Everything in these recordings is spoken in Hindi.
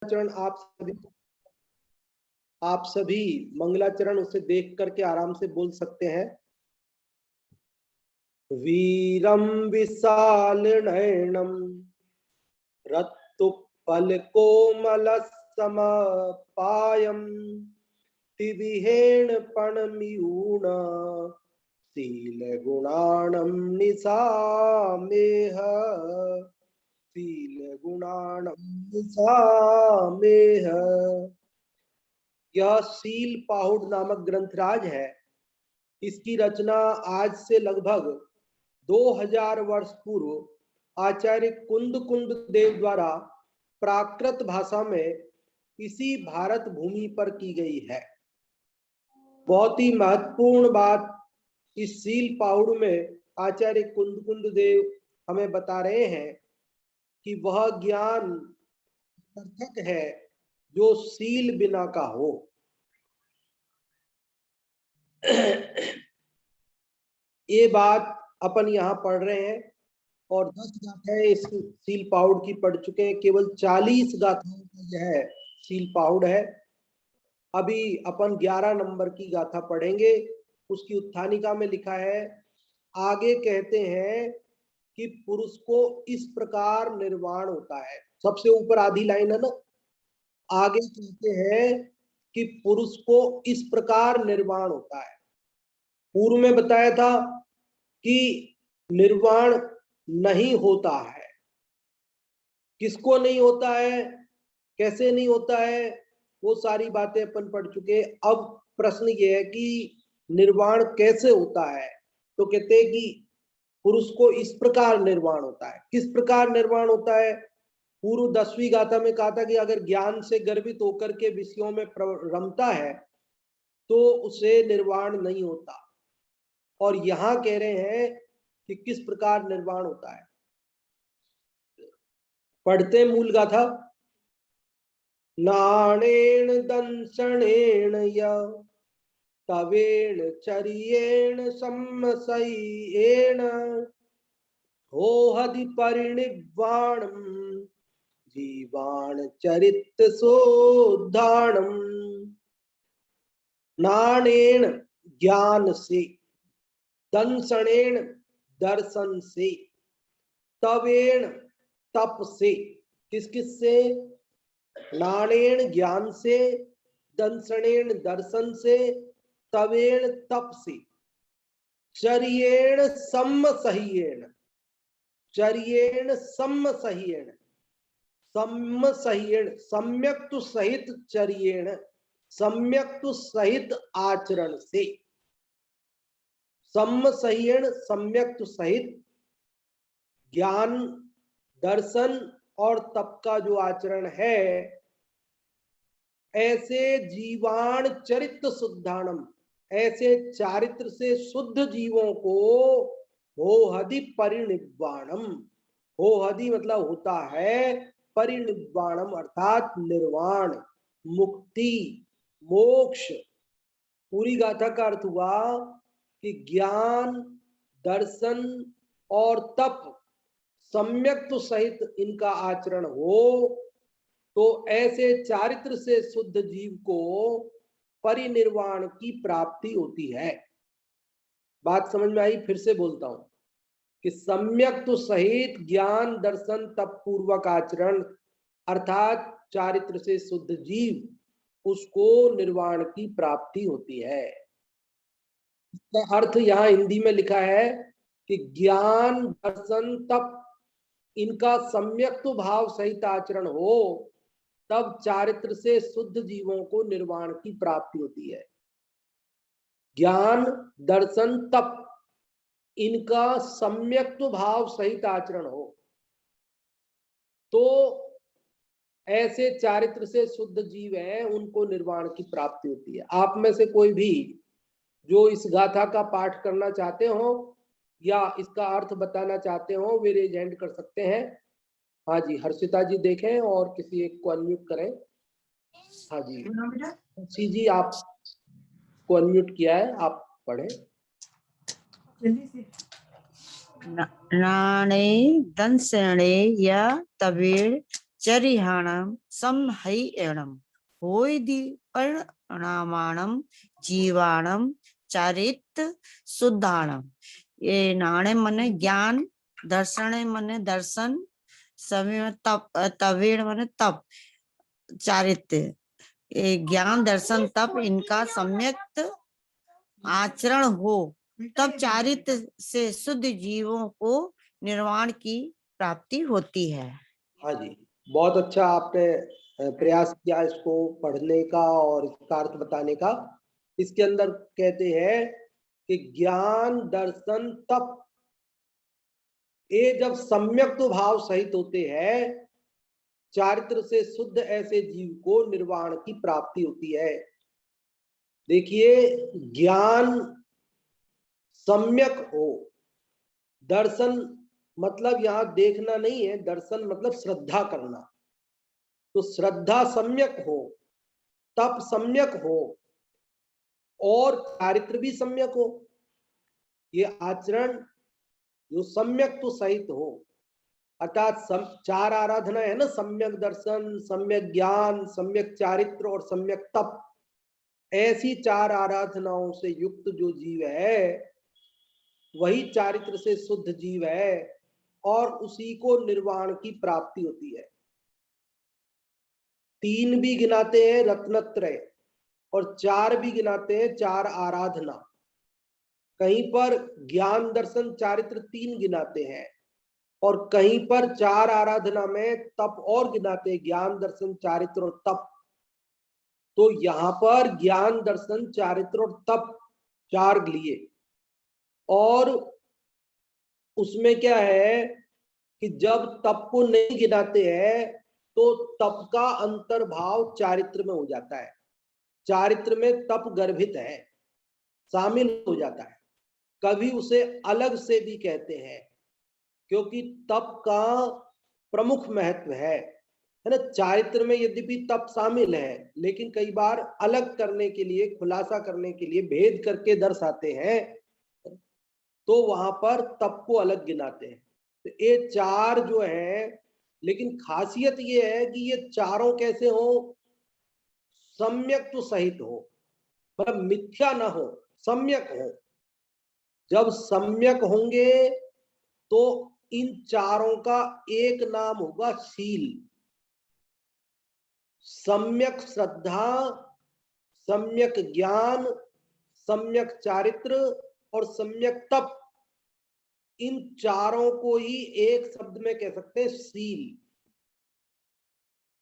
चरण आप सभी मंगलाचरण उसे देख करके आराम से बोल सकते हैं। वीरम विशाल नयनम रत्तुपल कोमल समपायम तिविहेण पणमियूण शील गुणाणम निसामेह शील गुणाणम निसामेह। यह शील पाहुड़ नामक ग्रंथराज है। इसकी रचना आज से लगभग 2000 वर्ष पूर्व आचार्य कुंद देव द्वारा प्राकृत भाषा में इसी भारत भूमि पर की गई है। बहुत ही महत्वपूर्ण बात इस शील पाहुड़ में आचार्य कुंद देव हमें बता रहे हैं कि वह ज्ञान सार्थक है जो शील बिना का हो। ये बात अपन यहाँ पढ़ रहे हैं और 10 गाथाएं इस शील पाहुड़ की पढ़ चुके हैं। केवल 40 गाथाओं का यह शील पाहुड़ है। अभी अपन 11 नंबर की गाथा पढ़ेंगे। उसकी उत्थानिका में लिखा है, आगे कहते हैं कि पुरुष को इस प्रकार निर्वाण होता है। सबसे ऊपर आधी लाइन है ना। आगे कहते हैं कि पुरुष को इस प्रकार निर्वाण होता है। पूर्व में बताया था कि निर्वाण नहीं होता है। किसको नहीं होता है, कैसे नहीं होता है, वो सारी बातें अपन पढ़ चुके। अब प्रश्न ये है कि निर्वाण कैसे होता है। तो कहते हैं कि पुरुष को इस प्रकार निर्वाण होता है। किस प्रकार निर्वाण होता है? पूर्व 10वीं गाथा में कहा था कि अगर ज्ञान से गर्वित होकर के विषयों में रमता है तो उसे निर्वाण नहीं होता। और यहां कह रहे हैं कि किस प्रकार निर्वाण होता है। पढ़ते मूल गाथा। नाणेन दंशनेन य तवेण चर्येण सम्मसयेन होहदि परिनिर्वाणम जीवाण चरित सोद्धारणम। नाणेन ज्ञान से, दंशनेन दर्शन से, तवेण तप से। किस किस से? नाणेन ज्ञान से, दंशनेन दर्शन से, तवेण तप से, चर्येण सम्मसह्येन, चर्येण सम्मसह्येन, सम्मसह्येन सम्यक तु सहित चर्येण, सम्यक तु सहित आचरण से। सम्मसह्येन सम्यक तु सहित ज्ञान, दर्शन और तप का जो आचरण है, ऐसे जीवाण चरित्र शुद्धाणम, ऐसे चारित्र से शुद्ध जीवों को होहदि परिनिर्वाणम, होहदि मतलब होता है, परिनिर्वाणम अर्थात निर्वाण, मुक्ति, मोक्ष। पूरी गाथा का अर्थ हुआ कि ज्ञान, दर्शन और तप सम्यक तो सहित इनका आचरण हो तो ऐसे चारित्र से शुद्ध जीव को परिनिर्वाण की प्राप्ति होती है। बात समझ में आई? फिर से बोलता हूं कि सम्यक तो सहित ज्ञान, दर्शन, तप पूर्वक आचरण अर्थात चारित्र से शुद्ध जीव, उसको निर्वाण की प्राप्ति होती है। इसका अर्थ यहाँ हिंदी में लिखा है कि ज्ञान, दर्शन, तप इनका सम्यक तो भाव सहित आचरण हो तब चारित्र से शुद्ध जीवों को निर्वाण की प्राप्ति होती है। ज्ञान, दर्शन, तप इनका सम्यक तो भाव सहित आचरण हो तो ऐसे चारित्र से शुद्ध जीव हैं, उनको निर्वाण की प्राप्ति होती है। आप में से कोई भी जो इस गाथा का पाठ करना चाहते हो या इसका अर्थ बताना चाहते हो, वे रेज हैंड कर सकते हैं। हाँ जी, हर्षिता जी देखें और किसी एक को अनम्यूट करें। हाँ जी, जी आपको अनम्यूट किया है, आप पढ़ें। नाणे दंशने या तवेण चरिहाणम समहैणम होयदि परिणामाणम जीवाणम चारित्र शुद्धाणम। ये नाणे मने ज्ञान, दर्शन मने दर्शन, समय तप, तवेण मने तप, चारित्र। ये ज्ञान दर्शन तप इनका सम्यक आचरण हो तब चारित्र से शुद्ध जीवों को निर्वाण की प्राप्ति होती है। हाँ जी, बहुत अच्छा आपने प्रयास किया इसको पढ़ने का और इसका अर्थ बताने का। इसके अंदर कहते हैं कि ज्ञान दर्शन तप ये जब सम्यक तो भाव सहित होते हैं, चारित्र से शुद्ध ऐसे जीव को निर्वाण की प्राप्ति होती है। देखिए, ज्ञान सम्यक हो, दर्शन मतलब यहां देखना नहीं है, दर्शन मतलब श्रद्धा करना। तो श्रद्धा सम्यक हो, तप सम्यक हो और चारित्र भी सम्यक हो, ये आचरण जो सम्यक तो सहित हो, अर्थात चार आराधना है ना, सम्यक दर्शन, सम्यक ज्ञान, सम्यक चारित्र और सम्यक तप। ऐसी चार आराधनाओं से युक्त जो जीव है वही चारित्र से शुद्ध जीव है और उसी को निर्वाण की प्राप्ति होती है। तीन भी गिनाते हैं रत्नत्रय और चार भी गिनाते हैं चार आराधना। कहीं पर ज्ञान दर्शन चारित्र तीन गिनाते हैं और कहीं पर चार आराधना में तप और गिनाते हैं, ज्ञान दर्शन चारित्र और तप। तो यहां पर ज्ञान दर्शन चारित्र और तप चार लिए और उसमें क्या है कि जब तप को नहीं गिनाते हैं तो तप का अंतर्भाव चारित्र में हो जाता है, चारित्र में तप गर्भित है, शामिल हो जाता है। कभी उसे अलग से भी कहते हैं क्योंकि तप का प्रमुख महत्व है ना। चारित्र में यद्यपि तप शामिल है लेकिन कई बार अलग करने के लिए, खुलासा करने के लिए भेद करके दर्शाते हैं, तो वहां पर तप को अलग गिनाते हैं। तो ये चार जो है, लेकिन खासियत ये है कि ये चारों कैसे हो, सम्यक तो सहित हो, मतलब मिथ्या ना हो, सम्यक हो। जब सम्यक होंगे तो इन चारों का एक नाम होगा शील। सम्यक श्रद्धा, सम्यक ज्ञान, सम्यक चारित्र और सम्यक तप, इन चारों को ही एक शब्द में कह सकते हैं शील।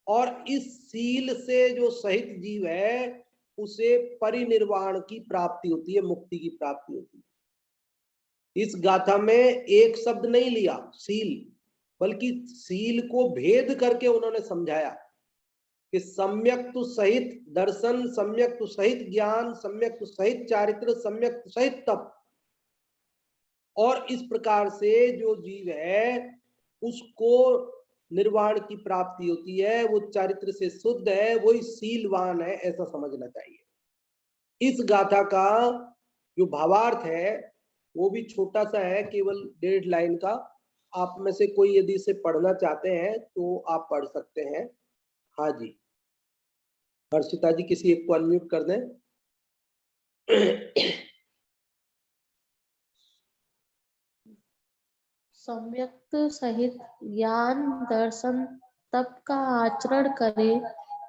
और इस शील से जो सहित जीव है उसे परिनिर्वाण की प्राप्ति होती है, मुक्ति की प्राप्ति होती है। इस गाथा में एक शब्द नहीं लिया शील, बल्कि शील को भेद करके उन्होंने समझाया कि सम्यक तो सहित दर्शन, सम्यक तो सहित ज्ञान, सम्यक तो सहित चारित्र, सम्यक तो सहित तप। और इस प्रकार से जो जीव है उसको निर्वाण की प्राप्ति होती है, वो चारित्र से शुद्ध है, वही शीलवान है, ऐसा समझना चाहिए। इस गाथा का जो भावार्थ है वो भी छोटा सा है, केवल 1.5 लाइन का। आप में से कोई यदि इसे पढ़ना चाहते हैं तो आप पढ़ सकते हैं। हाँ जी, हर्षिता जी किसी एक को अनम्यूट कर दें। सम्यक सहित ज्ञान दर्शन तप का आचरण करे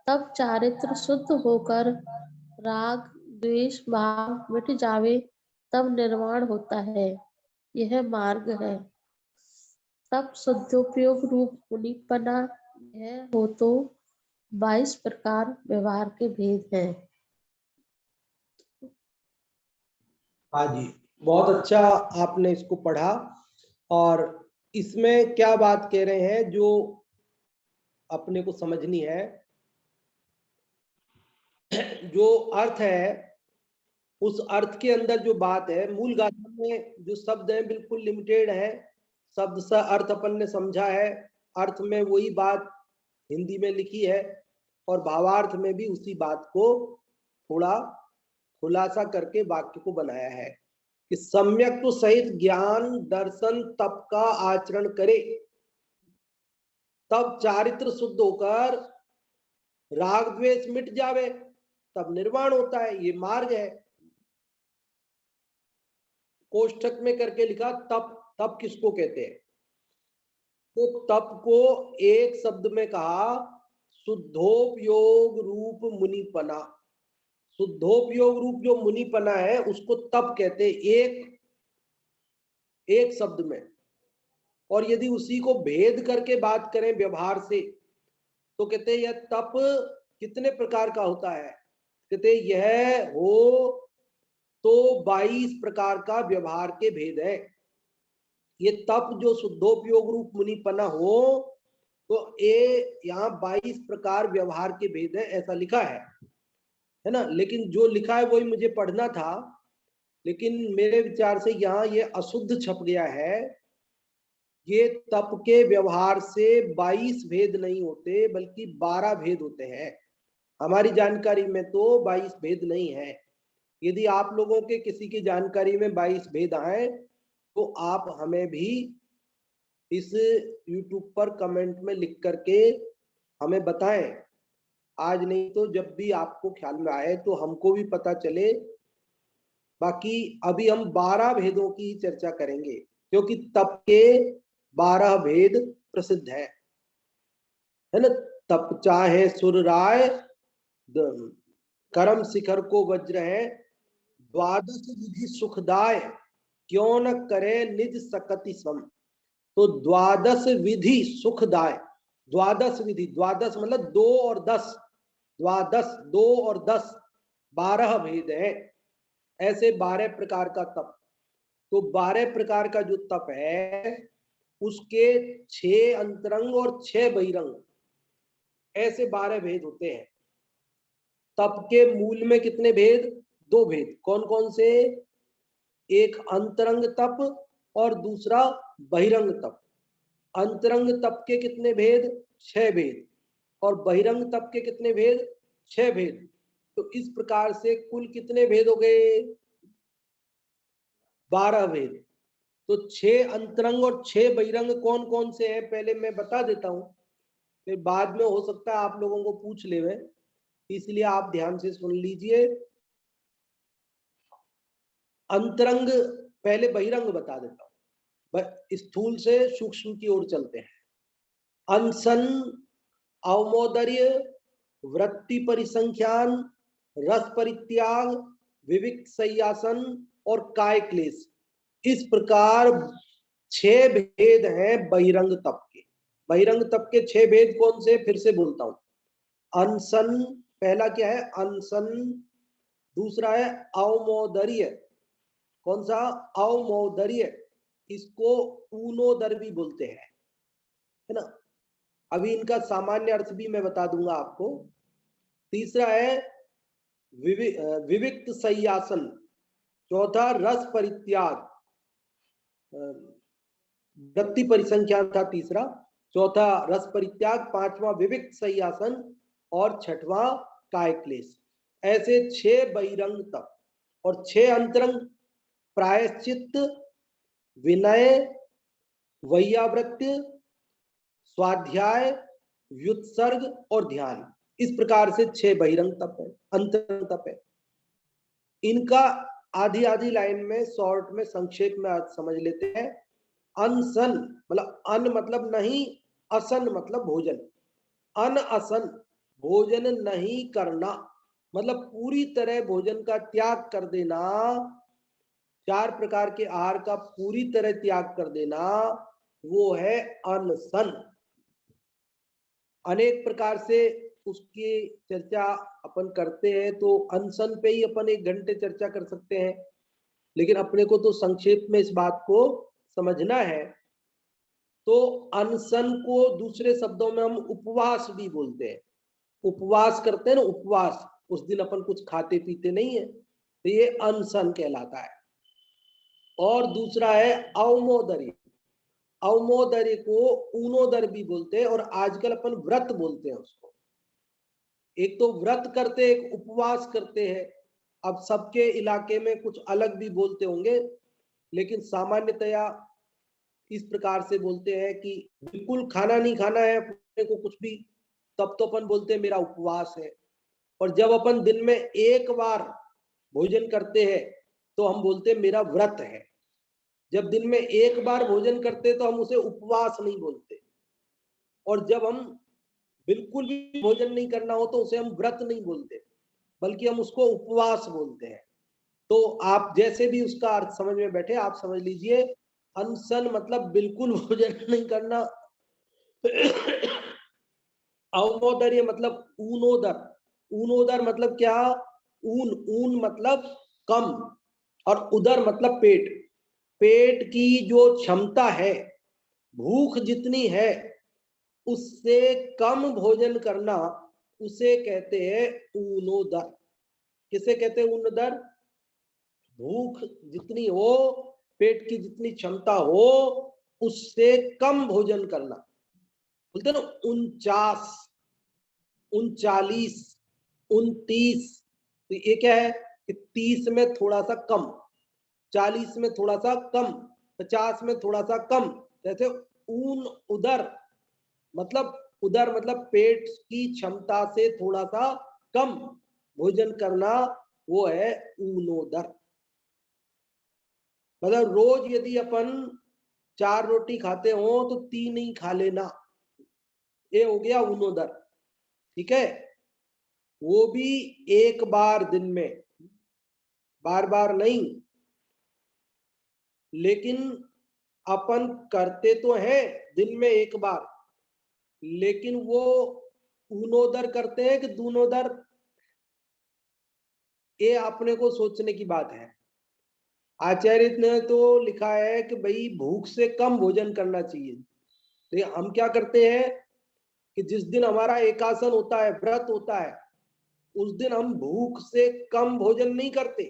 तब चारित्र शुद्ध होकर राग द्वेष भाव मिट जावे तब निर्वाण होता है। यह मार्ग है। तब शुद्धोपयोग रूप मुनिपना यह हो तो 22 प्रकार व्यवहार के भेद हैं। हाँ जी, बहुत अच्छा आपने इसको पढ़ा। और इसमें क्या बात कह रहे हैं जो अपने को समझनी है, जो अर्थ है उस अर्थ के अंदर जो बात है, मूल गाथा में जो शब्द है बिल्कुल लिमिटेड है, शब्द सा अर्थ अपन ने समझा है, अर्थ में वही बात हिंदी में लिखी है और भावार्थ में भी उसी बात को थोड़ा खुलासा करके वाक्य को बनाया है कि सम्यक तो सहित ज्ञान दर्शन तप का आचरण करे तब चारित्र शुद्ध होकर राग द्वेष मिट जावे, तब निर्वाण होता है। ये मार्ग है। कोष्ठक में करके लिखा तप। तप किसको कहते हैं? तो तप को एक शब्द में कहा शुद्धोपयोग रूप मुनिपना। शुद्धोपयोग रूप जो मुनिपना है उसको तप कहते हैं, एक शब्द में। और यदि उसी को भेद करके बात करें व्यवहार से, तो कहते हैं यह तप कितने प्रकार का होता है? कहते यह हो तो 22 प्रकार का व्यवहार के भेद है। ये तप जो शुद्धोपयोग रूप मुनिपना हो, तो ये यहाँ 22 प्रकार व्यवहार के भेद है, ऐसा लिखा है ना। लेकिन जो लिखा है वही मुझे पढ़ना था, लेकिन मेरे विचार से यहाँ ये अशुद्ध छप गया है। ये तप के व्यवहार से 22 भेद नहीं होते, बल्कि 12 भेद होते हैं। हमारी जानकारी में तो 22 भेद नहीं है। यदि आप लोगों के किसी की जानकारी में 22 भेद आए तो आप हमें भी इस YouTube पर कमेंट में लिख करके हमें बताएं। आज नहीं तो जब भी आपको ख्याल में आए तो हमको भी पता चले। बाकी अभी हम 12 भेदों की चर्चा करेंगे, क्योंकि तप के 12 भेद प्रसिद्ध है ना। तप चाहे सुर राय, करम शिखर को वज्र है, द्वादश विधि सुखदाय, क्यों न करे निज सकति सम। तो द्वादश विधि सुखदाय, द्वादश विधि, द्वादश मतलब 2 और 10, द्वादश 2 और 10, 12 भेद है। ऐसे 12 प्रकार का तप। तो 12 प्रकार का जो तप है उसके 6 अंतरंग और 6 बहिरंग, ऐसे 12 भेद होते हैं। तप के मूल में कितने भेद? 2 भेद। कौन कौन से? एक अंतरंग तप और दूसरा बहिरंग तप। अंतरंग तप के कितने भेद? 6 भेद। और बहिरंग तप के कितने भेद? 6 भेद। तो इस प्रकार से कुल कितने भेद हो गए? 12 भेद। तो 6 अंतरंग और 6 बहिरंग कौन कौन से हैं पहले मैं बता देता हूं, फिर बाद में हो सकता है आप लोगों को पूछ ले, इसलिए आप ध्यान से सुन लीजिए। अंतरंग, पहले बहिरंग बता देता हूं, स्थूल से सूक्ष्म की ओर चलते हैं। अनशन, अवमोदर्य, वृत्ति परिसंख्यान, रस परित्याग, विविक्त संयासन और काय क्लेश। इस प्रकार 6 भेद हैं बहिरंग तप के। बहिरंग तप के 6 भेद कौन से? फिर से बोलता हूं। अनशन, पहला क्या है? अनशन। दूसरा है अवमोदर्य। कौन सा? अवमोदर्य। इसको ऊनोदर भी बोलते हैं, है ना। अभी इनका सामान्य अर्थ भी मैं बता दूंगा आपको। तीसरा है विविक्त संयासन। चौथा रस परित्याग, वृत्ति परिसंख्यान था तीसरा। चौथा रस परित्याग, पांचवा विविक्त संयासन और छठवां काय क्लेश। ऐसे 6 बहिरंग तप और 6 अंतरंग। प्रायश्चित, विनय, वैयावृत्य, स्वाध्याय, व्युत्सर्ग और ध्यान। इस प्रकार से 6 बहिरंग तप है, अंतरंग तप है। इनका आधी आधी लाइन में शॉर्ट में संक्षेप में आज समझ लेते हैं। अनशन मतलब अन मतलब नहीं, असन मतलब भोजन। अन असन, भोजन नहीं करना, मतलब पूरी तरह भोजन का त्याग कर देना। 4 प्रकार के आहार का पूरी तरह त्याग कर देना, वो है अनशन। अनेक प्रकार से उसकी चर्चा अपन करते हैं, तो अनशन पे ही अपन 1 घंटे चर्चा कर सकते हैं, लेकिन अपने को तो संक्षेप में इस बात को समझना है। तो अनशन को दूसरे शब्दों में हम उपवास भी बोलते हैं। उपवास करते हैं ना, उपवास, उस दिन अपन कुछ खाते पीते नहीं है, तो ये अनशन कहलाता है। और दूसरा है अवमोदर्य। अवमोदर्य को ऊनोदर भी बोलते हैं, और आजकल अपन व्रत बोलते हैं उसको। एक तो व्रत करते, एक उपवास करते हैं। अब सबके इलाके में कुछ अलग भी बोलते होंगे, लेकिन सामान्यतया इस प्रकार से बोलते हैं कि बिल्कुल खाना नहीं खाना है अपने को कुछ भी, तब तो अपन बोलते हैं मेरा उपवास है। और जब अपन दिन में एक बार भोजन करते हैं तो हम बोलते हैं मेरा व्रत है। जब दिन में एक बार भोजन करते तो हम उसे उपवास नहीं बोलते, और जब हम बिल्कुल भी भोजन नहीं करना हो तो उसे हम व्रत नहीं बोलते, बल्कि हम उसको उपवास बोलते हैं। तो आप जैसे भी उसका अर्थ समझ में बैठे आप समझ लीजिए, अनशन मतलब बिल्कुल भोजन नहीं करना, अवमोदर्य मतलब ऊनोदर, ऊनोदर मतलब क्या, ऊन, ऊन मतलब कम, और उदर मतलब पेट, पेट की जो क्षमता है, भूख जितनी है उससे कम भोजन करना, उसे कहते हैं ऊनोदर। किसे कहते हैं ऊनोदर? भूख जितनी हो, पेट की जितनी क्षमता हो, उससे कम भोजन करना, बोलते ना 49, 39, 29। तो ये क्या है कि 30 में थोड़ा सा कम, 40 में थोड़ा सा कम, 50 में थोड़ा सा कम। जैसे ऊन उदर मतलब, उदर मतलब पेट की क्षमता से थोड़ा सा कम भोजन करना, वो है ऊनोदर। मतलब रोज यदि अपन 4 रोटी खाते हो तो 3 ही खा लेना, ये हो गया ऊनोदर। ठीक है, वो भी एक बार दिन में, बार बार नहीं। लेकिन अपन करते तो हैं दिन में एक बार, लेकिन वो ऊनोदर करते हैं कि दूनोदर, ये अपने को सोचने की बात है। आचार्य ने तो लिखा है कि भाई भूख से कम भोजन करना चाहिए। तो हम क्या करते हैं कि जिस दिन हमारा एकासन होता है, व्रत होता है, उस दिन हम भूख से कम भोजन नहीं करते,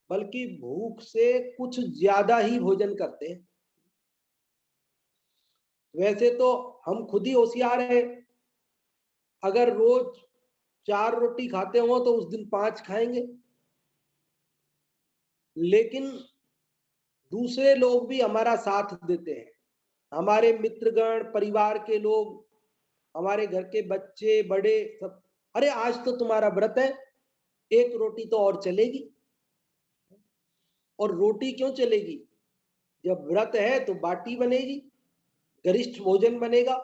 बल्कि भूख से कुछ ज्यादा ही भोजन करते हैं। वैसे तो हम खुद ही होशियार है, अगर रोज 4 रोटी खाते हो तो उस दिन 5 खाएंगे। लेकिन दूसरे लोग भी हमारा साथ देते हैं, हमारे मित्रगण, परिवार के लोग, हमारे घर के बच्चे बड़े सब, अरे आज तो तुम्हारा व्रत है, एक रोटी तो और चलेगी। और रोटी क्यों चलेगी? जब व्रत है तो बाटी बनेगी, गरिष्ठ भोजन बनेगा।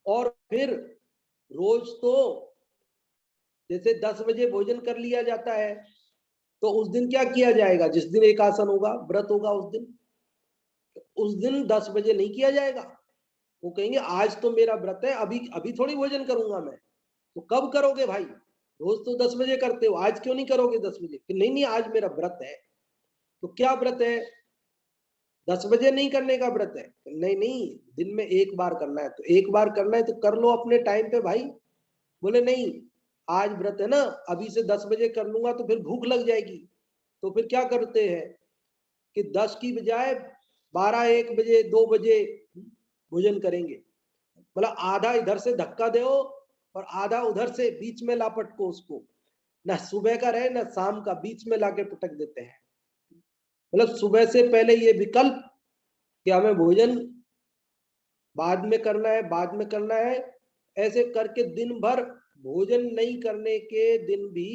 और फिर रोज तो जैसे 10 बजे भोजन कर लिया जाता है, तो उस दिन क्या किया जाएगा? जिस दिन एकासन होगा, व्रत होगा, उस दिन 10 बजे नहीं किया जाएगा। वो कहेंगे आज तो मेरा व्रत है, अभी अभी थोड़ी भोजन करूंगा मैं। तो कब करोगे भाई? रोज तो 10 बजे करते हो, आज क्यों नहीं करोगे 10 बजे? कि नहीं नहीं आज मेरा व्रत है। तो क्या व्रत है? 10 बजे नहीं करने का व्रत है? नहीं नहीं, दिन में एक बार करना है, तो एक बार करना है तो कर लो अपने टाइम पे भाई। बोले नहीं, आज व्रत है ना, अभी से 10 बजे कर लूंगा तो फिर भूख लग जाएगी। तो फिर क्या करते हैं कि 10 की बजाय 12, 1 बजे, 2 बजे भोजन करेंगे। मतलब आधा इधर से धक्का दो और आधा उधर से, बीच में लापट को उसको, ना सुबह का रहे ना शाम का, बीच में लाके पटक देते हैं। मतलब सुबह से पहले ये विकल्प कि हमें भोजन बाद में करना है, बाद में करना है, ऐसे करके दिन भर भोजन नहीं करने के दिन भी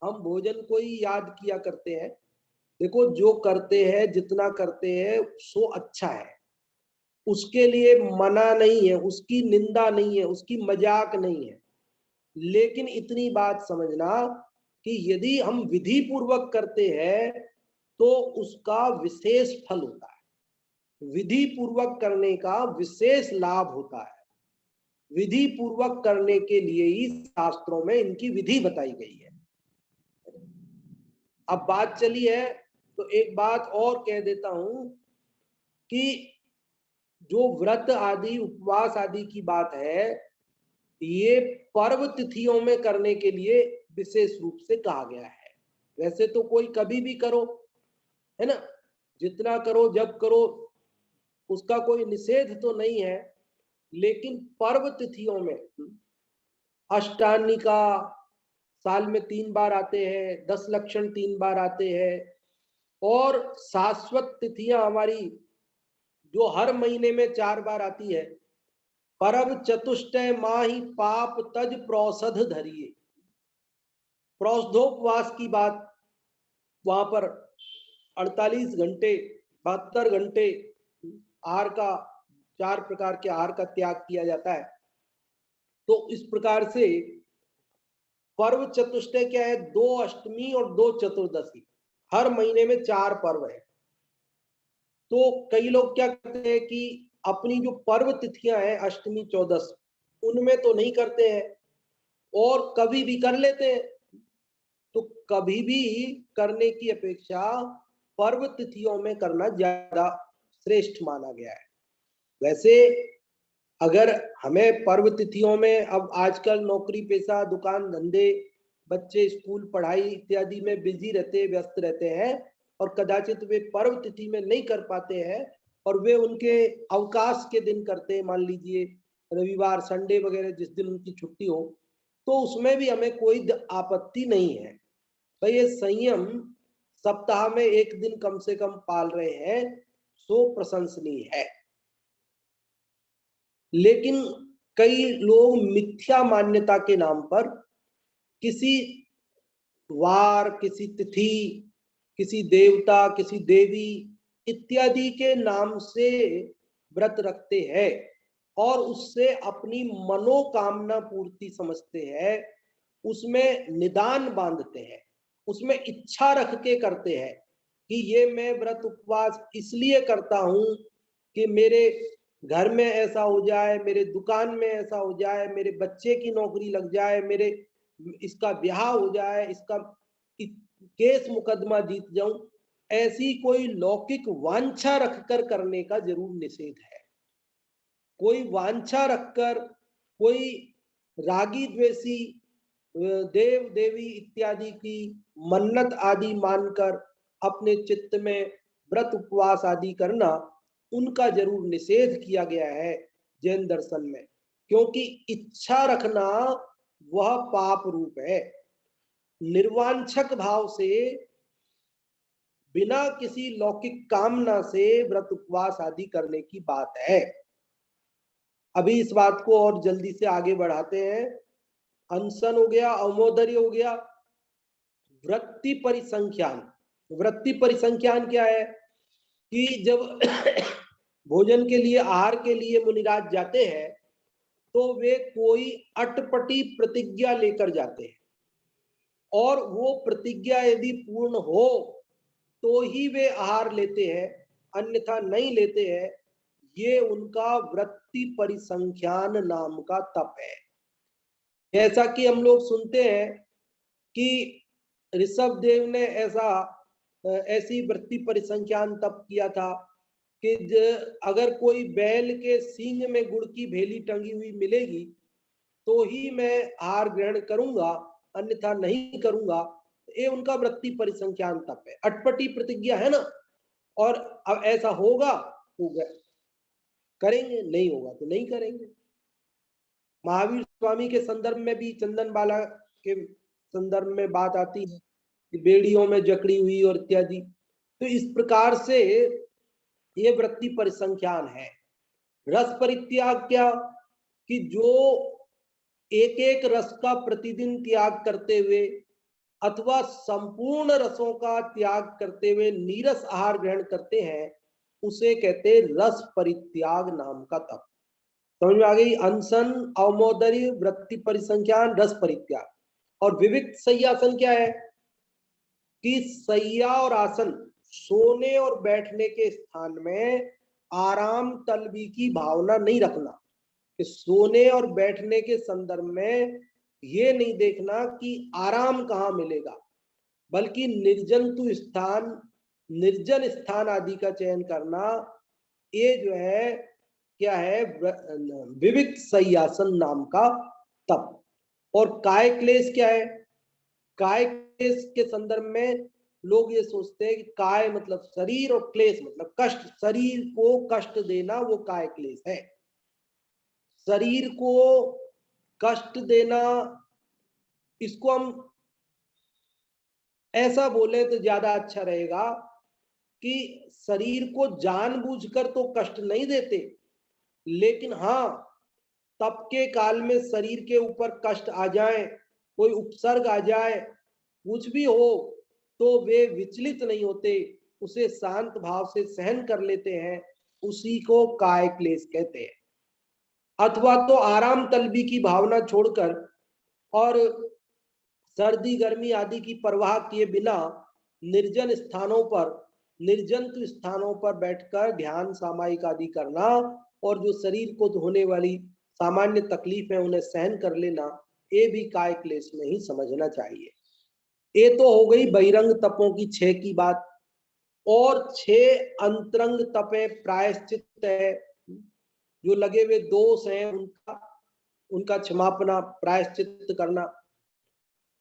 हम भोजन को ही याद किया करते हैं। देखो जो करते हैं, जितना करते हैं सो अच्छा है, उसके लिए मना नहीं है, उसकी निंदा नहीं है, उसकी मजाक नहीं है। लेकिन इतनी बात समझना कि यदि हम विधि पूर्वक करते हैं तो उसका विशेष फल होता है, विधि पूर्वक करने का विशेष लाभ होता है। विधि पूर्वक करने के लिए ही शास्त्रों में इनकी विधि बताई गई है। अब बात चली है तो एक बात और कह देता हूं कि जो व्रत आदि, उपवास आदि की बात है, ये पर्व तिथियों में करने के लिए विशेष रूप से कहा गया है। वैसे तो कोई कभी भी करो, है ना, जितना करो जब करो, उसका कोई निषेध तो नहीं है। लेकिन पर्व तिथियों में अष्टानिका साल में 3 बार आते हैं, 10 लक्षण 3 बार आते हैं, और शाश्वत तिथियां हमारी जो हर महीने में 4 बार आती है। परब चतुष्टय माही पाप तज प्रौषध धरिए। प्रौषधोपवास की बात वहां पर 48 घंटे 72 घंटे आहार का 4 प्रकार के आहार का त्याग किया जाता है। तो इस प्रकार से पर्व चतुष्टय क्या है? 2 अष्टमी और 2 चतुर्दशी, हर महीने में 4 पर्व है। तो कई लोग क्या करते हैं कि अपनी जो पर्व तिथियां हैं अष्टमी चौदस, उनमें तो नहीं करते हैं और कभी भी कर लेते हैं। तो कभी भी करने की अपेक्षा पर्व तिथियों में करना ज्यादा श्रेष्ठ माना गया है। वैसे अगर हमें पर्व तिथियों में, अब आजकल नौकरी पेशा, दुकान धंधे, बच्चे स्कूल पढ़ाई इत्यादि में बिजी रहते, व्यस्त रहते हैं और कदाचित वे पर्व तिथि में नहीं कर पाते हैं और वे उनके अवकाश के दिन करते हैं, मान लीजिए रविवार संडे वगैरह जिस दिन उनकी छुट्टी हो, तो उसमें भी हमें कोई आपत्ति नहीं है। भाई ये संयम सप्ताह में एक दिन कम से कम पाल रहे हैं, सो प्रशंसनीय है। लेकिन कई लोग मिथ्या मान्यता के नाम पर किसी वार, किसी तिथि, किसी देवता, किसी देवी इत्यादि के नाम से व्रत रखते हैं और उससे अपनी मनोकामना पूर्ति समझते हैं, उसमें निदान बांधते हैं, उसमें इच्छा रख के करते हैं कि ये मैं व्रत उपवास इसलिए करता हूं कि मेरे घर में ऐसा हो जाए, मेरे दुकान में ऐसा हो जाए, मेरे बच्चे की नौकरी लग जाए, मेरे इसका ब्याह हो जाए, इसका केस मुकदमा जीत जाऊं। ऐसी कोई लौकिक वांछा रखकर करने का जरूर निषेध है। कोई वांछा रखकर, कोई रागी द्वेषी देव देवी इत्यादि की मन्नत आदि मानकर अपने चित्त में व्रत उपवास आदि करना, उनका जरूर निषेध किया गया है जैन दर्शन में, क्योंकि इच्छा रखना वह पाप रूप है। निर्वांछक भाव से, बिना किसी लौकिक कामना से व्रत उपवास आदि करने की बात है। अभी इस बात को और जल्दी से आगे बढ़ाते हैं। अनशन हो गया, अवमोदर्य हो गया, वृत्ति परिसंख्यान। वृत्ति परिसंख्यान क्या है कि जब भोजन के लिए, आहार के लिए मुनिराज जाते हैं तो वे कोई अटपटी प्रतिज्ञा लेकर जाते हैं और वो प्रतिज्ञा यदि पूर्ण हो तो ही वे आहार लेते हैं, अन्यथा नहीं लेते हैं। ये उनका वृत्ति परिसंख्यान नाम का तप है। जैसा कि हम लोग सुनते हैं कि ऋषभ देव ने ऐसी वृत्ति परिसंख्यान तप किया था कि अगर कोई बैल के सींग में गुड़ की भेली टंगी हुई मिलेगी तो ही मैं आहार ग्रहण करूंगा, अन्यथा नहीं करूंगा। ये उनका वृत्ति परिसंख्यान तप है। अटपटी प्रतिज्ञा है ना, और अब ऐसा होगा तो करेंगे, नहीं होगा तो नहीं करेंगे। महावीर स्वामी के संदर्भ में भी, चंदन बाला के संदर्भ में बात आती है कि बेड़ियों में जकड़ी हुई और इत्यादि। तो इस प्रकार से ये वृत्ति परिसंख्यान है। रस परित्याग क्या कि जो एक एक रस का प्रतिदिन त्याग करते हुए अथवा संपूर्ण रसों का त्याग करते हुए नीरस आहार ग्रहण करते हैं, उसे कहते रस परित्याग नाम का तप। समझ में आ गई? अनशन, अवमोदर्य, वृत्ति परिसंख्यान, रस परित्याग। और विविक्त सय्यासन क्या है कि सैया और आसन, सोने और बैठने के स्थान में आराम तलबी की भावना नहीं रखना। कि सोने और बैठने के संदर्भ में ये नहीं देखना कि आराम कहाँ मिलेगा, बल्कि निर्जंतु स्थान, निर्जन स्थान आदि का चयन करना। ये जो है क्या है? विविक्त सय्यासन नाम का तप। और काय क्लेश क्या है? काय क्लेश के संदर्भ में लोग ये सोचते हैं कि काय मतलब शरीर और क्लेश मतलब कष्ट, शरीर को कष्ट देना वो काय क्लेश है। शरीर को कष्ट देना, इसको हम ऐसा बोले तो ज्यादा अच्छा रहेगा कि शरीर को जानबूझकर तो कष्ट नहीं देते, लेकिन हाँ तप के काल में शरीर के ऊपर कष्ट आ जाए, कोई उपसर्ग आ जाए, कुछ भी हो, तो वे विचलित नहीं होते, उसे शांत भाव से सहन कर लेते हैं, उसी को काय क्लेश कहते हैं। अथवा तो आराम तलबी की भावना छोड़कर और सर्दी गर्मी आदि की परवाह किए बिना निर्जन स्थानों पर, निर्जंतु स्थानों पर बैठकर ध्यान सामायिक आदि करना और जो शरीर को होने वाली सामान्य तकलीफ है उन्हें सहन कर लेना, ये भी काय क्लेश में ही समझना चाहिए। ये तो हो गई बहिरंग तपों की 6 की बात। और 6 अंतरंग तपे प्रायश्चित है, जो लगे हुए दोष हैं उनका क्षमापना, प्रायश्चित करना।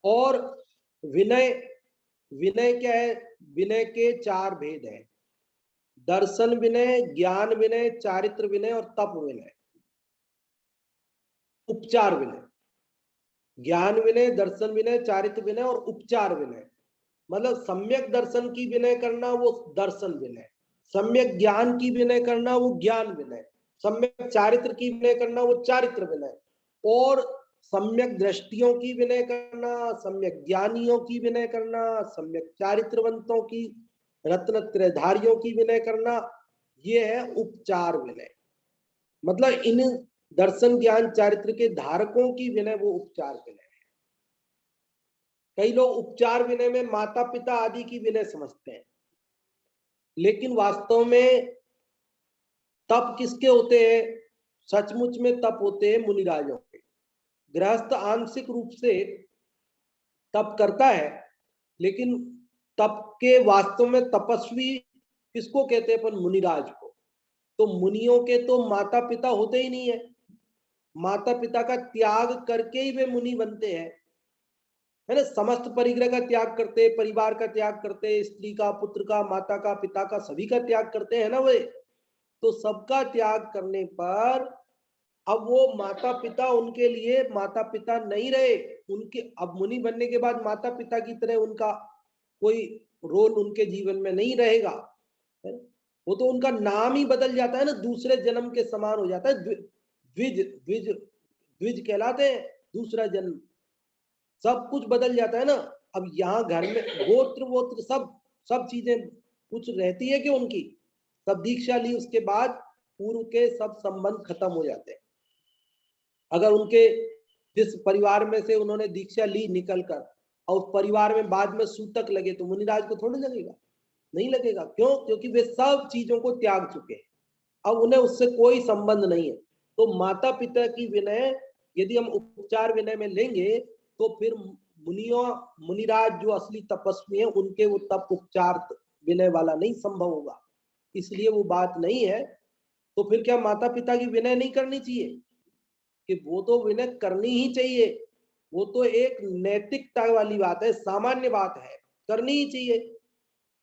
और विनय, विनय क्या है? विनय के 4 भेद हैं, दर्शन विनय, ज्ञान विनय, चारित्र विनय और तप विनय। उपचार विनय, ज्ञान विनय, दर्शन विनय, चारित्र विनय और उपचार विनय। मतलब सम्यक दर्शन की विनय करना वो दर्शन विनय, सम्यक ज्ञान की विनय करना वो ज्ञान विनय, सम्यक चारित्र की विनय करना वो चारित्र विनय, और सम्यक दृष्टियों की विनय करना, सम्यक ज्ञानियों की विनय करना, सम्यक चारित्रवंतों की, रत्नत्रयधारियों की विनय करना, ये है उपचार विनय। मतलब इन दर्शन ज्ञान चारित्र के धारकों की विनय वो उपचार विनय है। कई लोग उपचार विनय में माता पिता आदि की विनय समझते हैं, लेकिन वास्तव में तप किसके होते हैं? सचमुच में तप होते हैं मुनिराजों के। गृहस्थ आंशिक रूप से तप करता है, लेकिन तप के वास्तव में तपस्वी किसको कहते हैं? अपन मुनिराज को। तो मुनियों के तो माता पिता होते ही नहीं है, माता पिता का त्याग करके ही वे मुनि बनते हैं, है ना। समस्त परिग्रह का त्याग करते, परिवार का त्याग करते, स्त्री का, पुत्र का, माता का, पिता का, सभी का त्याग करते हैं ना वे। तो सबका त्याग करने पर अब वो माता पिता उनके लिए माता पिता नहीं रहे, उनके अब मुनि बनने के बाद माता पिता की तरह उनका कोई रोल उनके जीवन में नहीं रहेगा, है? वो तो उनका नाम ही बदल जाता है ना, दूसरे जन्म के समान हो जाता है। द्विज द्विज द्विज कहलाते हैं, दूसरा जन्म, सब कुछ बदल जाता है ना। अब यहाँ घर में गोत्र वोत्र सब चीजें कुछ रहती है कि उनकी सब दीक्षा ली उसके बाद पूर्व के सब संबंध खत्म हो जाते हैं। अगर उनके जिस परिवार में से उन्होंने दीक्षा ली निकल कर और उस परिवार में बाद में सूतक लगे तो मुनिराज को थोड़ी लगेगा, नहीं लगेगा। क्यों? क्योंकि वे सब चीजों को त्याग चुके हैं, अब उन्हें उससे कोई संबंध नहीं है। तो माता पिता की विनय यदि हम उपचार विनय में लेंगे तो फिर मुनिराज जो असली तपस्वी हैं उनके वो तप उपचार विनय वाला नहीं संभव होगा, इसलिए वो बात नहीं है। तो फिर क्या माता पिता की विनय नहीं करनी चाहिए? कि वो तो विनय करनी ही चाहिए, वो तो एक नैतिकता वाली बात है, सामान्य बात है, करनी ही चाहिए।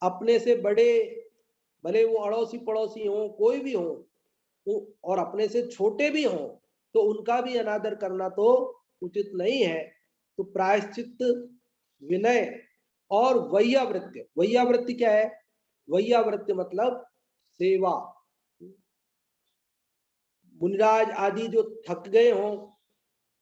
अपने से बड़े, भले वो अड़ोसी पड़ोसी हो, कोई भी हो, और अपने से छोटे भी हों, तो उनका भी अनादर करना तो उचित नहीं है। तो प्रायश्चित, विनय और वैयावृत्य। वैयावृत्य क्या है? वैयावृत्य मतलब सेवा। मुनिराज आदि जो थक गए हों,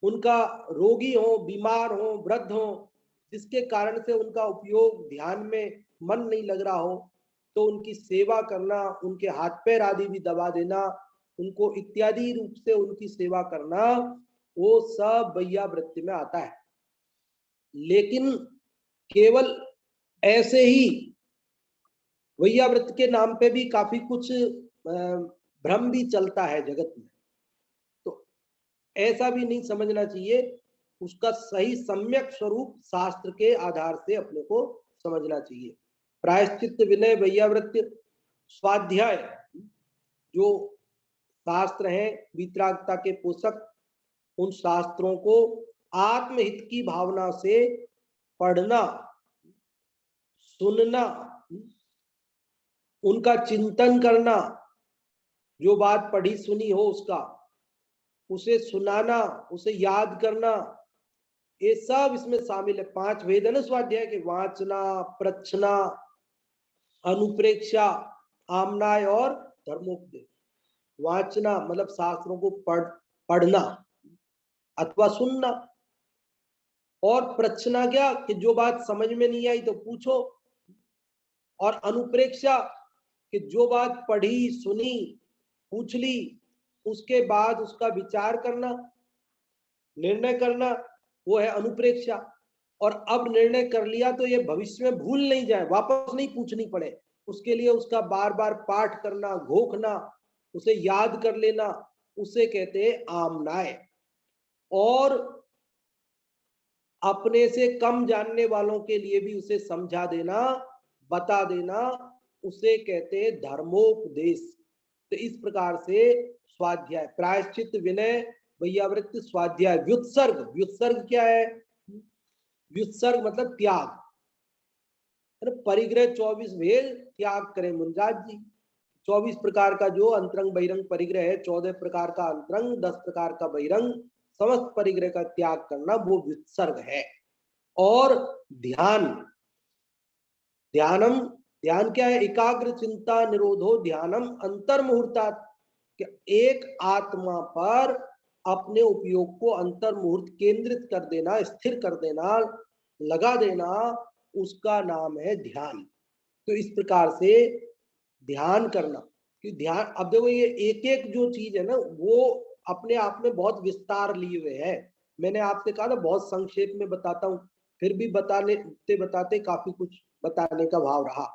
उनका रोगी हो, बीमार हो, वृद्ध हो, जिसके कारण से उनका उपयोग ध्यान में मन नहीं लग रहा हो, तो उनकी सेवा करना, उनके हाथ पैर आदि भी दबा देना, उनको इत्यादि रूप से उनकी सेवा करना, वो सब वैयावृत्ति में आता है। लेकिन केवल ऐसे ही वैयावृत्ति के नाम पे भी काफी कुछ भ्रम भी चलता है जगत में, तो ऐसा भी नहीं समझना चाहिए। उसका सही सम्यक स्वरूप शास्त्र के आधार से अपने को समझना चाहिए। प्रायश्चित, विनय, वैयावृत्य, स्वाध्याय, जो शास्त्र हैं वीतरागता के पोषक, उन शास्त्रों को आत्महित की भावना से पढ़ना, सुनना, उनका चिंतन करना, जो बात पढ़ी सुनी हो उसका उसे सुनाना, उसे याद करना, ये सब इसमें शामिल है। 5 वेद है ना स्वाध्याय के, वाचना, प्रच्छना, अनुप्रेक्षा, आमनाय और धर्मोपदेश। वाचना मतलब शास्त्रों को पढ़ना अथवा सुनना, और प्रश्ना क्या कि जो बात समझ में नहीं आई तो पूछो, और अनुप्रेक्षा कि जो बात पढ़ी सुनी पूछ ली उसके बाद उसका विचार करना, निर्णय करना, वो है अनुप्रेक्षा। और अब निर्णय कर लिया तो ये भविष्य में भूल नहीं जाए, वापस नहीं पूछनी पड़े, उसके लिए उसका बार बार पाठ करना, घोखना, उसे याद कर लेना, उसे कहते हैं आमनाय। और अपने से कम जानने वालों के लिए भी उसे समझा देना, बता देना, उसे कहते हैं धर्मोपदेश। तो इस प्रकार से स्वाध्याय, प्रायश्चित, विनय, वैयावृत्ति, स्वाध्याय, व्युत्सर्ग। व्युत्सर्ग क्या है? व्युत्सर्ग मतलब त्याग। परिग्रह 24 भेद त्याग करें मुंजात जी। 24 प्रकार का जो अंतरंग बहिरंग परिग्रह है, 14 प्रकार का अंतरंग, 10 प्रकार का बहिरंग, समस्त परिग्रह का त्याग करना, वो व्युत्सर्ग है। और ध्यान, ध्यानम, ध्यान क्या है? एकाग्र चिंता निरोधो ध्यानम अंतर्मुहूर्तात्, एक आत्मा पर अपने उपयोग को अंतर्मुहूर्त केंद्रित कर देना, स्थिर कर देना, लगा देना, उसका नाम है ध्यान। तो इस प्रकार से ध्यान करना कि ध्यान, अब देखो ये एक एक जो चीज है ना वो अपने आप में बहुत विस्तार लिए हुए है। मैंने आपसे कहा था बहुत संक्षेप में बताता हूँ, फिर भी बताते बताते काफी कुछ बताने का भाव रहा।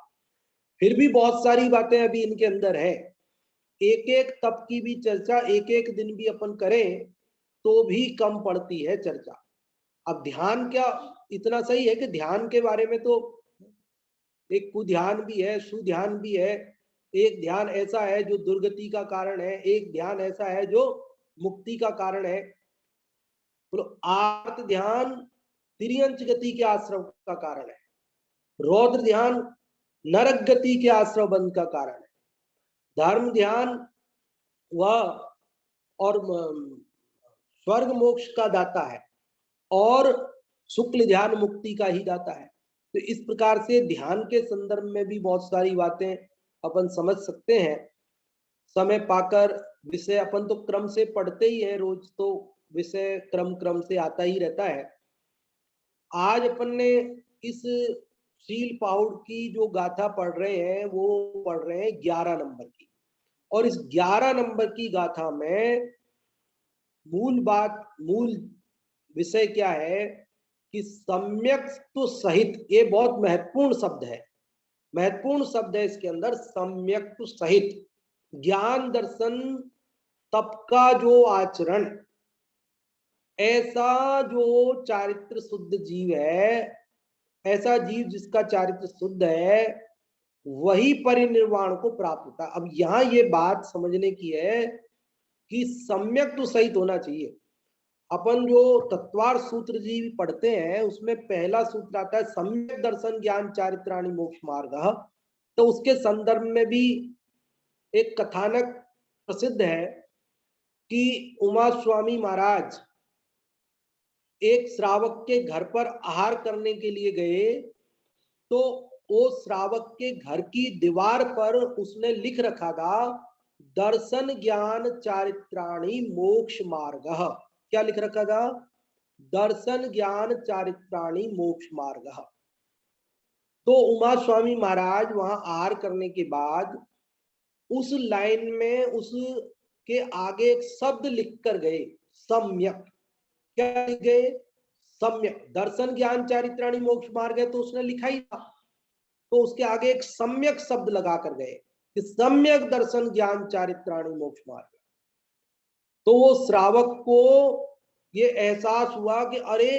फिर भी बहुत सारी बातें अभी इनके अंदर है। एक एक तप की भी चर्चा एक एक दिन भी अपन करें तो भी कम पड़ती है चर्चा। अब ध्यान क्या, इतना सही है कि ध्यान के बारे में तो एक कुध्यान भी है, सुध्यान भी है। एक ध्यान ऐसा है जो दुर्गति का कारण है, एक ध्यान ऐसा है जो मुक्ति का कारण है। बोलो, आर्त ध्यान तिर्यंच गति के आश्रम का कारण है, रौद्र ध्यान नरक गति के आश्रम बंध का कारण है, धर्म ध्यान वह और स्वर्ग मोक्ष का दाता है, और शुक्ल ध्यान मुक्ति का ही दाता है। तो इस प्रकार से ध्यान के संदर्भ में भी बहुत सारी बातें अपन समझ सकते हैं। समय पाकर विषय अपन तो क्रम से पढ़ते ही है, रोज तो विषय क्रम क्रम से आता ही रहता है। आज अपन ने इस शील पाहुड़ की जो गाथा पढ़ रहे हैं वो पढ़ रहे हैं 11 नंबर की, और इस 11 नंबर की गाथा में मूल बात, मूल विषय क्या है कि सम्यक तो सहित, ये बहुत महत्वपूर्ण शब्द है, महत्वपूर्ण शब्द है इसके अंदर, सम्यक तो सहित ज्ञान दर्शन तप का जो आचरण, ऐसा जो चारित्र शुद्ध जीव है, ऐसा जीव जिसका चारित्र शुद्ध है, वही परिनिर्वाण को प्राप्त होता है। अब यहां ये बात समझने की है कि सम्यक तो सहित होना चाहिए। अपन जो तत्वार सूत्र जी पढ़ते हैं उसमें पहला सूत्र आता है सम्यक दर्शन ज्ञान चारित्राणि मोक्ष मार्ग। तो उसके संदर्भ में भी एक कथानक प्रसिद्ध है कि उमा स्वामी महाराज एक श्रावक के घर पर आहार करने के लिए गए, तो वो श्रावक के घर की दीवार पर उसने लिख रखा था दर्शन ज्ञान चारित्राणि मोक्ष मार्ग। क्या लिख रखा था? दर्शन ज्ञान चारित्राणि मोक्ष मार्ग। तो उमा स्वामी महाराज वहां आहार करने के बाद उस लाइन में उसके आगे एक शब्द लिख कर गए, सम्यक। क्या लिख गए? सम्यक। दर्शन ज्ञान चारित्राणि मोक्ष मार्ग है तो उसने लिखा ही था, तो उसके आगे एक सम्यक शब्द लगा कर गए कि सम्यक दर्शन ज्ञान चारित्राणि मोक्ष मार्ग। तो वो श्रावक को ये एहसास हुआ कि अरे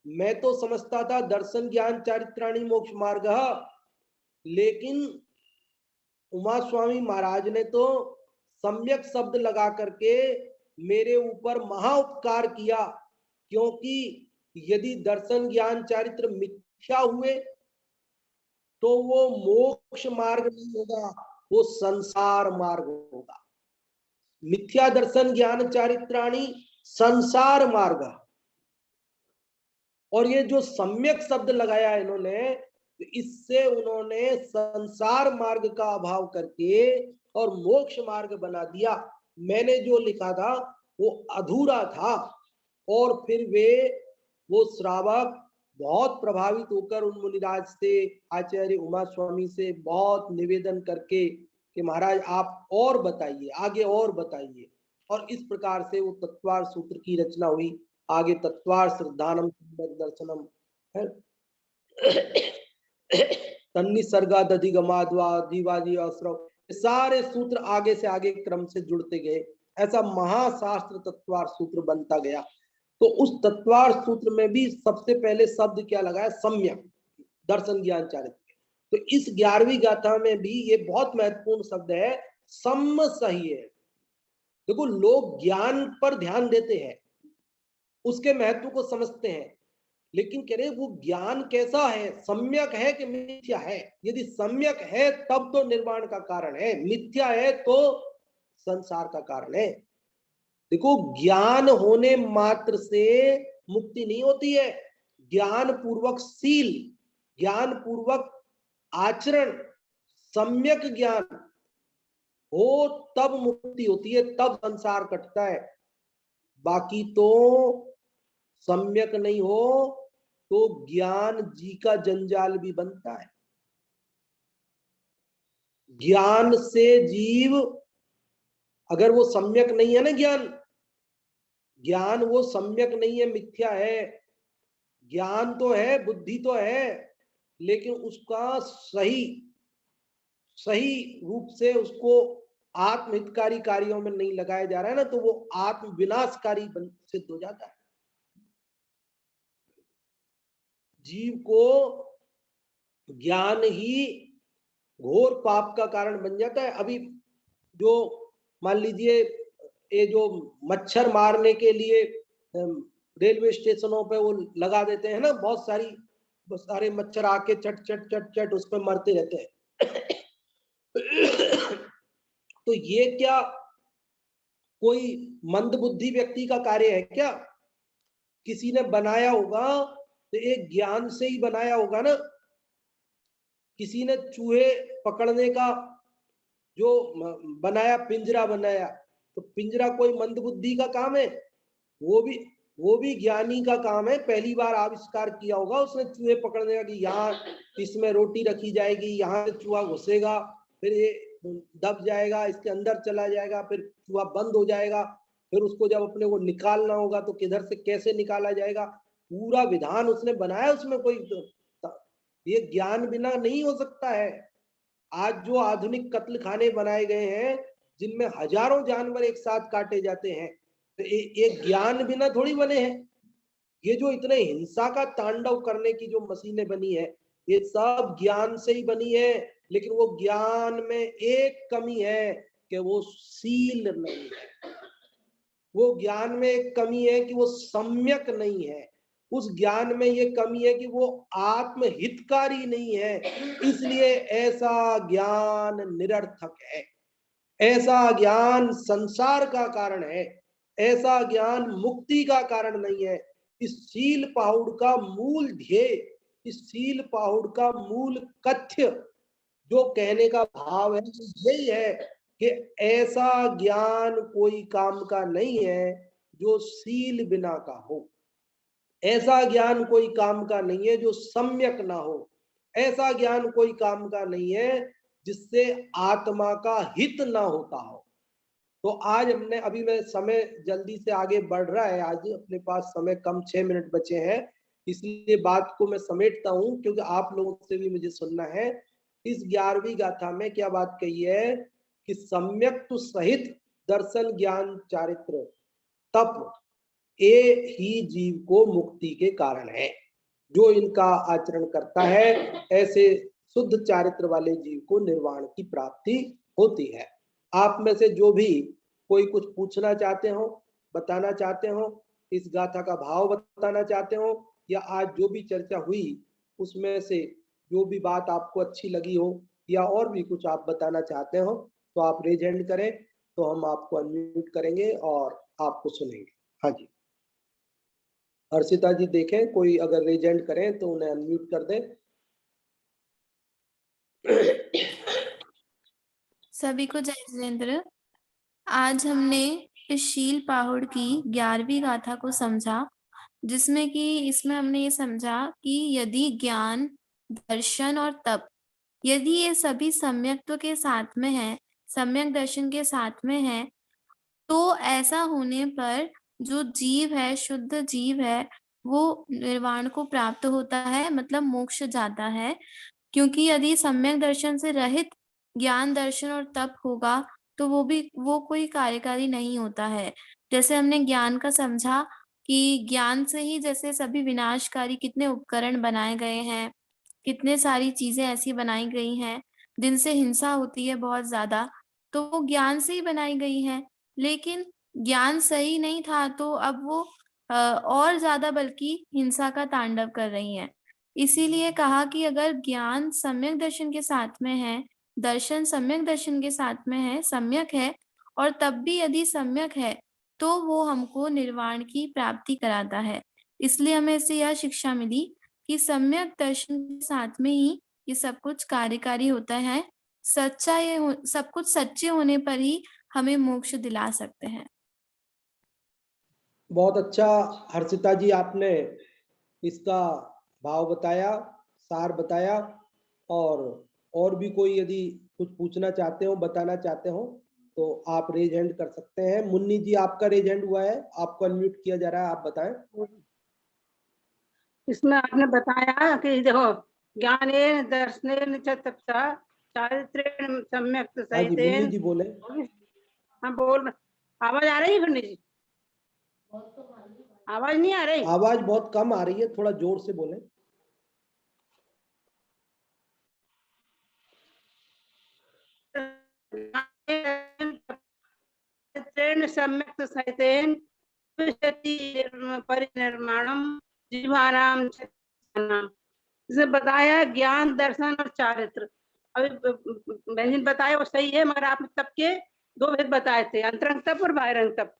मैं तो समझता था दर्शन ज्ञान चारित्राणि मोक्ष मार्ग, लेकिन उमा स्वामी महाराज ने तो सम्यक शब्द लगा करके मेरे ऊपर महा उपकार किया, क्योंकि यदि दर्शन ज्ञान चारित्र मिथ्या हुए तो वो मोक्ष मार्ग नहीं होगा, वो संसार मार्ग होगा। मिथ्या दर्शन ज्ञान चारित्राणि संसार मार्ग। और ये जो सम्यक शब्द लगाया इन्होंने, तो इससे उन्होंने संसार मार्ग का अभाव करके और मोक्ष मार्ग बना दिया। मैंने जो लिखा था वो अधूरा था। और फिर वो श्रावक बहुत प्रभावित होकर उन मुनिराज से, आचार्य उमा स्वामी से बहुत निवेदन करके कि महाराज आप और बताइए, आगे और बताइए। और इस प्रकार से वो तत्वार सूत्र की रचना हुई। आगे तत्वार श्रद्धानम दर्शनम है, सारे सूत्र आगे से आगे क्रम से जुड़ते गए। ऐसा महाशास्त्र तत्वार सूत्र बनता गया। तो उस तत्वार सूत्र में भी सबसे पहले शब्द क्या लगाया? सम्यक दर्शन ज्ञान चारित्र्य। तो इस 11वीं गाथा में भी ये बहुत महत्वपूर्ण शब्द है, सम सही है। देखो, लोग ज्ञान पर ध्यान देते हैं, उसके महत्व को समझते हैं, लेकिन कह रहे वो ज्ञान कैसा है, सम्यक है कि मिथ्या है? यदि सम्यक है तब तो निर्वाण का कारण है, मिथ्या है तो संसार का कारण है। देखो, ज्ञान होने मात्र से मुक्ति नहीं होती है। ज्ञान पूर्वक शील, ज्ञान पूर्वक आचरण, सम्यक ज्ञान हो तब मुक्ति होती है, तब संसार कटता है। बाकी तो सम्यक नहीं हो तो ज्ञान जी का जंजाल भी बनता है। ज्ञान से जीव, अगर वो सम्यक नहीं है ना, ज्ञान वो सम्यक नहीं है, मिथ्या है। ज्ञान तो है, बुद्धि तो है, लेकिन उसका सही रूप से उसको आत्महितकारी कार्यों में नहीं लगाया जा रहा है ना, तो वो आत्म विनाशकारी सिद्ध हो जाता है। जीव को ज्ञान ही घोर पाप का कारण बन जाता है। अभी जो मान लीजिए, ये जो मच्छर मारने के लिए रेलवे स्टेशनों पे वो लगा देते हैं ना, बहुत सारे मच्छर आके चट चट चट चट उस पर मरते रहते हैं। तो ये क्या कोई मंदबुद्धि व्यक्ति का कार्य है क्या? किसी ने बनाया होगा तो एक ज्ञान से ही बनाया होगा ना। किसी ने चूहे पकड़ने का जो बनाया, पिंजरा बनाया, तो पिंजरा कोई मंदबुद्धि का काम है? वो भी ज्ञानी का काम है। पहली बार आविष्कार किया होगा उसने चूहे पकड़ने का कि यहाँ इसमें रोटी रखी जाएगी, यहाँ से चूहा घुसेगा, फिर ये दब जाएगा, इसके अंदर चला जाएगा, फिर चूहा बंद हो जाएगा, फिर उसको जब अपने को निकालना होगा तो किधर से कैसे निकाला जाएगा, पूरा विधान उसने बनाया। उसमें कोई ये ज्ञान बिना नहीं हो सकता है। आज जो आधुनिक कत्ल खाने बनाए गए हैं जिनमें हजारों जानवर एक साथ काटे जाते हैं, तो ये ज्ञान बिना थोड़ी बने हैं। ये जो इतने हिंसा का तांडव करने की जो मशीनें बनी है, ये सब ज्ञान से ही बनी है। लेकिन वो ज्ञान में एक कमी है कि वो शील नहीं है। वो ज्ञान में एक कमी है कि वो सम्यक नहीं है। उस ज्ञान में ये कमी है कि वो आत्महितकारी नहीं है। इसलिए ऐसा ज्ञान निरर्थक है, ऐसा ज्ञान संसार का कारण है, ऐसा ज्ञान मुक्ति का कारण नहीं है। इस शील पहाड़ का मूल ध्येय, इस शील पहाड़ का मूल कथ्य जो कहने का भाव है यही है कि ऐसा ज्ञान कोई काम का नहीं है जो शील बिना का हो। ऐसा ज्ञान कोई काम का नहीं है जो सम्यक ना हो। ऐसा ज्ञान कोई काम का नहीं है जिससे आत्मा का हित ना होता हो। तो आज हमने, अभी मैं, समय जल्दी से आगे बढ़ रहा है, आज अपने पास समय कम, 6 मिनट बचे हैं, इसलिए बात को मैं समेटता हूं क्योंकि आप लोगों से भी मुझे सुनना है। इस 11वीं गाथा में क्या बात कही है कि सम्यक तो सहित दर्शन ज्ञान चारित्र तप ये ही जीव को मुक्ति के कारण है। जो इनका आचरण करता है, ऐसे शुद्ध चारित्र वाले जीव को निर्वाण की प्राप्ति होती है। आप में से जो भी कोई कुछ पूछना चाहते हो, बताना चाहते हो, इस गाथा का भाव बताना चाहते हो, या आज जो भी चर्चा हुई उसमें से जो भी बात आपको अच्छी लगी हो, या और भी कुछ आप बताना चाहते हो, तो आप रेज हैंड करें तो हम आपको अनम्यूट करेंगे और आपको सुनेंगे। हाँ जी, हर्षिता जी देखें, कोई अगर रेज हैंड करें तो उन्हें अनम्यूट कर दें। सभी को जय जिनेन्द्र। आज हमने इस शील पाहुड़ की 11वीं गाथा को समझा, जिसमें कि इसमें हमने ये समझा कि यदि ज्ञान, दर्शन और तप, यदि ये सभी सम्यक्त्व के साथ में है, सम्यक दर्शन के साथ में है, तो ऐसा होने पर जो जीव है, शुद्ध जीव है, वो निर्वाण को प्राप्त होता है, मतलब मोक्ष जाता है। क्योंकि यदि सम्यक दर्शन से रहित ज्ञान, दर्शन और तप होगा, तो वो कोई कार्यकारी नहीं होता है। जैसे हमने ज्ञान का समझा कि ज्ञान से ही जैसे सभी विनाशकारी कितने उपकरण बनाए गए हैं, कितने सारी चीजें ऐसी बनाई गई हैं जिनसे हिंसा होती है बहुत ज्यादा, तो वो ज्ञान से ही बनाई गई हैं। लेकिन ज्ञान सही नहीं था, तो अब वो और ज्यादा बल्कि हिंसा का तांडव कर रही हैं। इसीलिए कहा कि अगर ज्ञान सम्यक दर्शन के साथ में है, दर्शन सम्यक दर्शन के साथ में है, सम्यक है, और तब भी यदि सम्यक है, तो वो हमको निर्वाण की प्राप्ति कराता है। इसलिए हमें इससे यह शिक्षा मिली कि सम्यक दर्शन के साथ में ही ये सब कुछ कार्यकारी होता है। सब कुछ सच्चे होने पर ही हमें मोक्ष दिला सकते हैं। बहुत अच्छा हर्षिता जी, आपने इसका भाव बताया, सार बताया। और भी कोई यदि कुछ पूछना चाहते हो, बताना चाहते हो, तो आप रेज हैंड कर सकते हैं। मुन्नी जी, आपका रेज हैंड हुआ है, आपको अनम्यूट किया जा रहा है, आप बताएं। इसमें आपने बताया कि देखो, ज्ञानेन दर्शनेन च तपसा चारित्रेण सम्यक हाँ जी, मुन्नी सहितेन। जी बोले। हाँ बोल, आवाज आ रही है पंडित जी? आवाज नहीं आ रही? आवाज बहुत कम आ रही है, थोड़ा जोर से बोले। सम्यक सहितेन परिनिर्माणम जीवानाम चेतनाम। इसने बताया ज्ञान, दर्शन और चारित्र। अभी बहन ने बताया वो सही है, मगर आपने तप के दो भेद बताए थे, अंतरंग तप और बाहिरंग तप।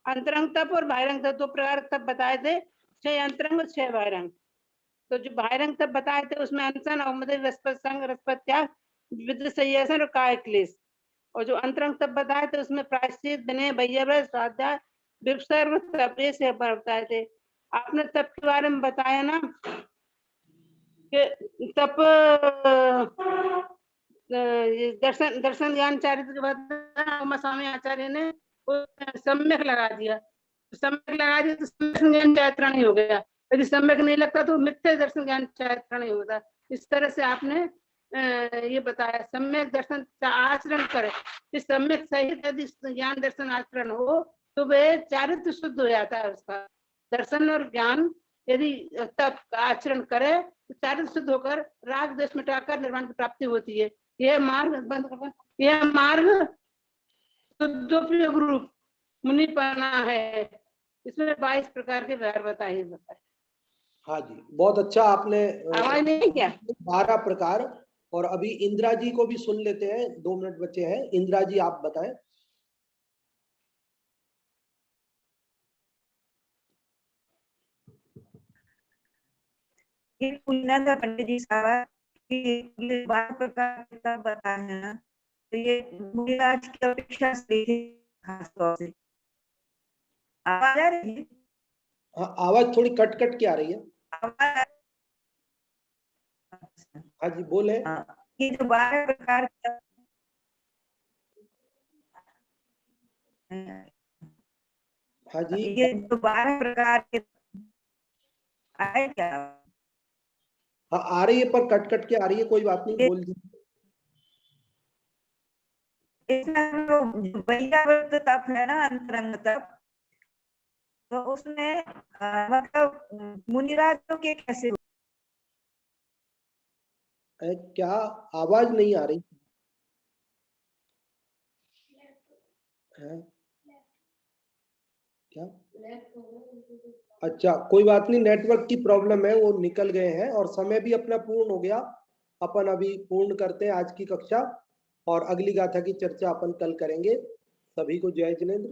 अंतरंग तप और बाहिरंग तप दो प्रकार तप बताए थे, 6 अंतरंग और 6 बाहिरंग। तो जो बाहिरंग तप बताए थे उसमें अनशन, अवमदि, रसपत संग, रसपत त्याग, विद्युत संयसन और काय क्लेश। और जो अंतरंग तप बताए थे उसमें प्रायश्चित, विनय, वैयव्रत, स्वाध्याय, विपसर्ग, तप से बताए थे। आपने तप के बारे में बताया ना कि तप दर्शन दर्शन ज्ञान चारित्र के बाद स्वामी आचार्य ने सम्यक लगा दिया। सम्यक लगा दिया तो सम्यक ज्ञान चारित्र नहीं हो गया। यदि सम्यक नहीं लगता तो मिथ्या दर्शन ज्ञान चारित्र नहीं होता। इस तरह से आपने ये बताया, सम्यक दर्शन आचरण करे, इस सम्यक सहित यदि ज्ञान दर्शन आचरण हो तो वह चारित्र शुद्ध हो जाता है उसका। दर्शन और ज्ञान यदि तप आचरण करे तो चारित्र शुद्ध होकर राग द्वेष मिटाकर निर्वाण की प्राप्ति होती है। यह मार्ग बंद कर, यह मार्ग शुद्धोपयोग रूप मुनिपना है। इसमें 22 प्रकार के व्यवहार बताए। हाँ जी, बहुत अच्छा आपने। आवाज नहीं क्या? 12 प्रकार। और अभी इंदिरा जी को भी सुन लेते हैं, 2 मिनट बचे हैं। इंदिरा जी, आप बताएं। ये पूछना था पंडित जी साहब कि ये 12 प्रकार के तप बताए हैं ना, तो ये मुनिराज की अपेक्षा से खास तौर से आवाज आ रही है? हाँ, आवाज थोड़ी कट कट के आ रही है। आवाज हाँ जी, बोले। ये जो 12 प्रकार के हाँ जी, ये जो 12 प्रकार के आए क्या? हाँ आ रही है, पर कट कट के आ रही है, कोई बात नहीं, बोल दीजिए। इसमें जो वैयावर्त तप है ना, अंतरंग तप, तो उसमें मतलब मुनिराजों के कैसे क्या आवाज नहीं आ रही है? क्या? अच्छा, कोई बात नहीं, नेटवर्क की प्रॉब्लम है, वो निकल गए हैं। और समय भी अपना पूर्ण हो गया। अपन अभी पूर्ण करते हैं आज की कक्षा, और अगली गाथा की चर्चा अपन कल करेंगे। सभी को जय जिनेन्द्र।